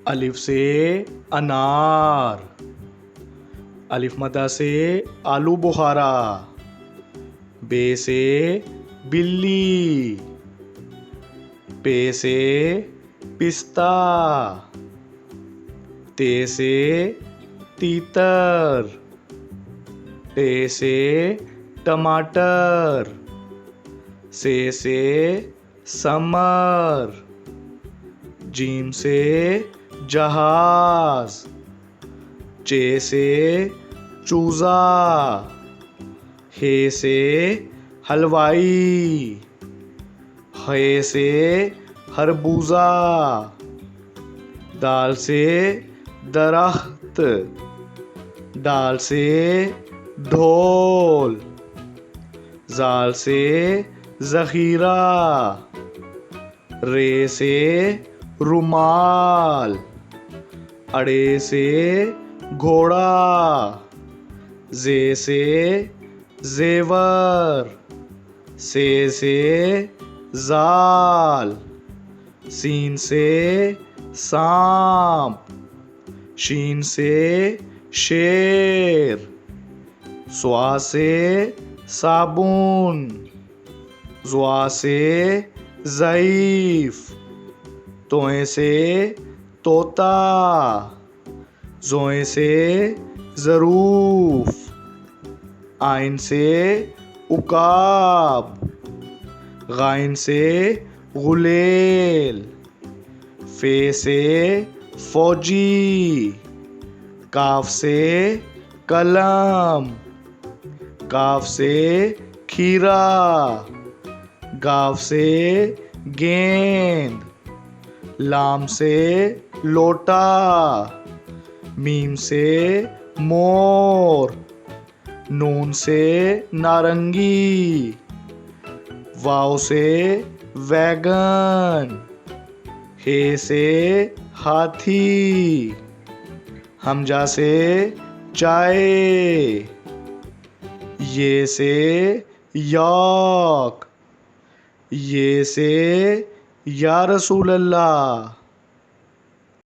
الف سے انار، الف مدہ سے آلو بخارا، بے سے بلی، پے سے پستہ، تے سے تیتر، ٹے سے ٹماٹر، سے سمر، جیم سے جہاز، چے سے چوزا، ہے سے حلوائی، ہے سے خربوزہ، دال سے درخت، ڈال سے ڈھول، زال سے ذخیرہ، رے سے رومال، اڑے سے گھوڑا، زے سے زیور، سے زال، سین سے سانپ، شین سے شیر، صوا سے صابن، ضوا سے ضعیف، توئیں سے طوطا، زوئیں سے ظروف، آئن سے عقاب، غائن سے غلیل، فے سے فوجی، کاف سے قلم، کاف سے کھیرا، گاف سے گیند، لام سے لوٹا، میم سے مور، نون سے نارنگی، واو سے ویگن، ہے سے ہاتھی، ہمزہ سے چائے، یہ سے یاک، یہ سے یا رسول اللہ۔